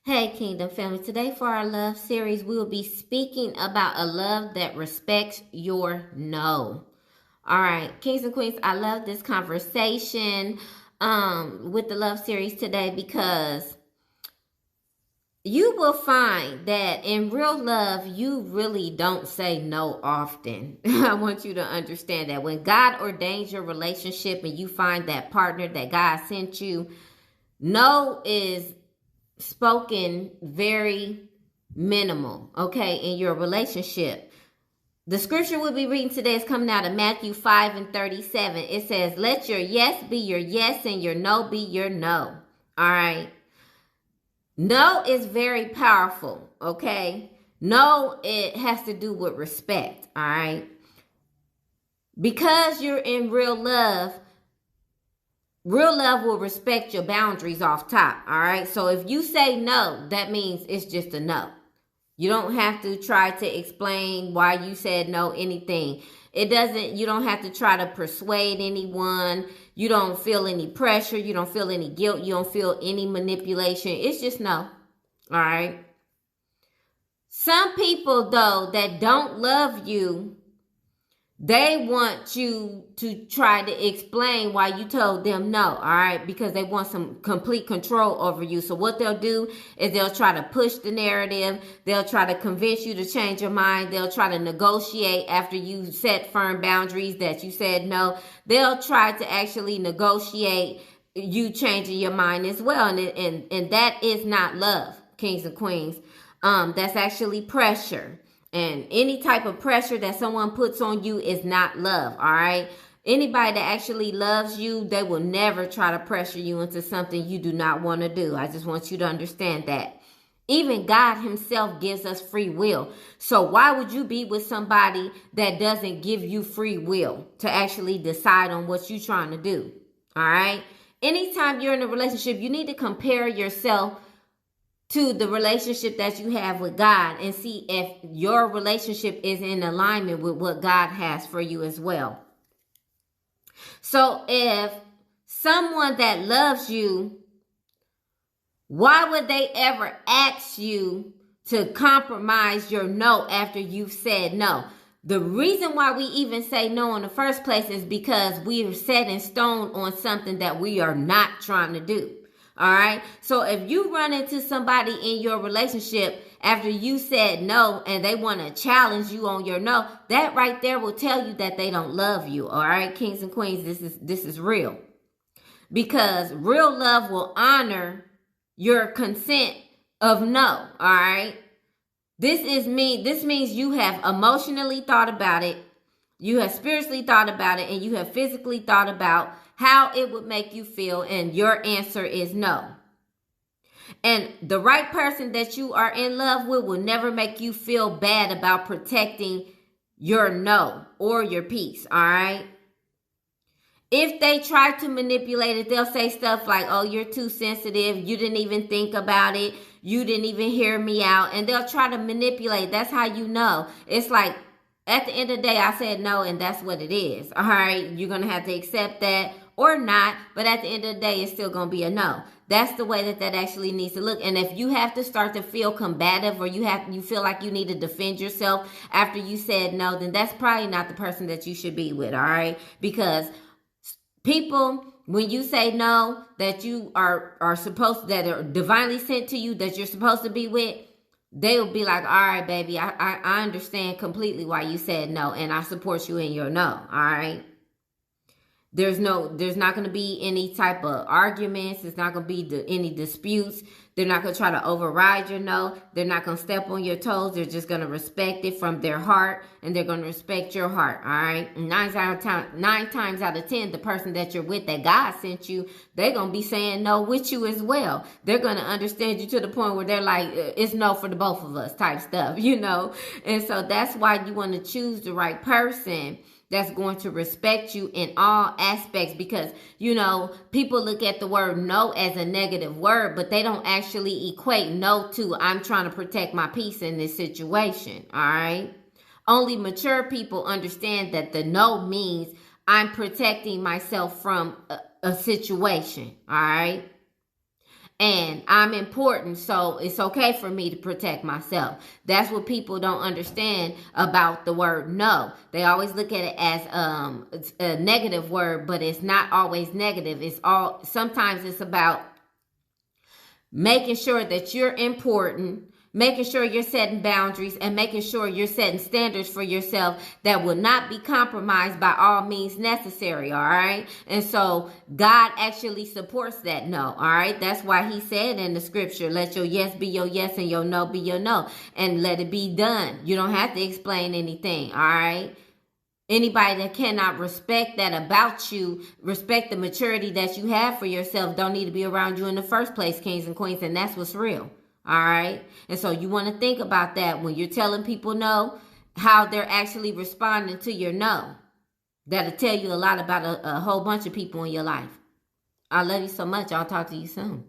Hey, Kingdom family. Today, for our love series, we will be speaking about a love that respects your no. All right, Kings and Queens, I love this conversation with the love series today because you will find that in real love, you really don't say no often. I want you to understand that when God ordains your relationship and you find that partner that God sent you, no is spoken very minimal, okay, in your relationship. The scripture we'll be reading today is coming out of Matthew 5 and 37. It says, let your yes be your yes and your no be your no. All right. No is very powerful, okay? No, it has to do with respect, all right? Because you're in real love will respect your boundaries off top, all right? So if you say no, that means it's just a no. You don't have to try to explain why you said no, anything. You don't have to try to persuade anyone. You don't feel any pressure. You don't feel any guilt. You don't feel any manipulation. It's just no. All right. Some people, though, that don't love you, they want you to try to explain why you told them no, all right? Because they want some complete control over you. So what they'll do is they'll try to push the narrative. They'll try to convince you to change your mind. They'll try to negotiate after you set firm boundaries that you said no. They'll try to actually negotiate you changing your mind as well. And that is not love, kings and queens. That's actually pressure. And any type of pressure that someone puts on you is not love, all right? Anybody that actually loves you, they will never try to pressure you into something you do not want to do. I just want you to understand that. Even God himself gives us free will. So why would you be with somebody that doesn't give you free will to actually decide on what you're trying to do, all right? Anytime you're in a relationship, you need to compare yourself to the relationship that you have with God and see if your relationship is in alignment with what God has for you as well. So if someone that loves you, why would they ever ask you to compromise your no after you've said no? The reason why we even say no in the first place is because we are set in stone on something that we are not trying to do. All right. So if you run into somebody in your relationship after you said no and they want to challenge you on your no, that right there will tell you that they don't love you. All right, kings and queens, this is real. Because real love will honor your consent of no. All right. This means you have emotionally thought about it, you have spiritually thought about it, and you have physically thought about how it would make you feel, and your answer is no. And the right person that you are in love with will never make you feel bad about protecting your no or your peace, all right? If they try to manipulate it, they'll say stuff like, oh, you're too sensitive. You didn't even think about it. You didn't even hear me out. And they'll try to manipulate. That's how you know. It's like, at the end of the day, I said no, and that's what it is. All right, you're going to have to accept that or not. But at the end of the day, it's still going to be a no. That's the way that actually needs to look. And if you have to start to feel combative or you feel like you need to defend yourself after you said no, then that's probably not the person that you should be with. All right, because people, when you say no, that you are supposed, that are divinely sent to you, that you're supposed to be with, they will be like, all right, baby, I understand completely why you said no, and I support you in your no, all right? There's not going to be any type of arguments. It's not going to be any disputes. They're not going to try to override your no. They're not going to step on your toes. They're just going to respect it from their heart, and they're going to respect your heart, all right? 9 times out of 10, the person that you're with that God sent you, they're going to be saying no with you as well. They're going to understand you to the point where they're like, it's no for the both of us type stuff, you know? And so that's why you want to choose the right person that's going to respect you in all aspects, because, you know, people look at the word no as a negative word, but they don't actually equate no to I'm trying to protect my peace in this situation, all right? Only mature people understand that the no means I'm protecting myself from a situation, all right? and I'm important, so it's okay for me to protect myself. That's what people don't understand about the word no. They always look at it as a negative word, but it's not always negative. Sometimes it's about making sure that you're important, making sure you're setting boundaries, and making sure you're setting standards for yourself that will not be compromised by all means necessary, all right? And so God actually supports that no, all right? That's why he said in the scripture, let your yes be your yes and your no be your no, and let it be done. You don't have to explain anything, all right? Anybody that cannot respect that about you, respect the maturity that you have for yourself, don't need to be around you in the first place, kings and queens, and that's what's real. All right? And so you want to think about that when you're telling people no, how they're actually responding to your no. That'll tell you a lot about a whole bunch of people in your life. I love you so much. I'll talk to you soon.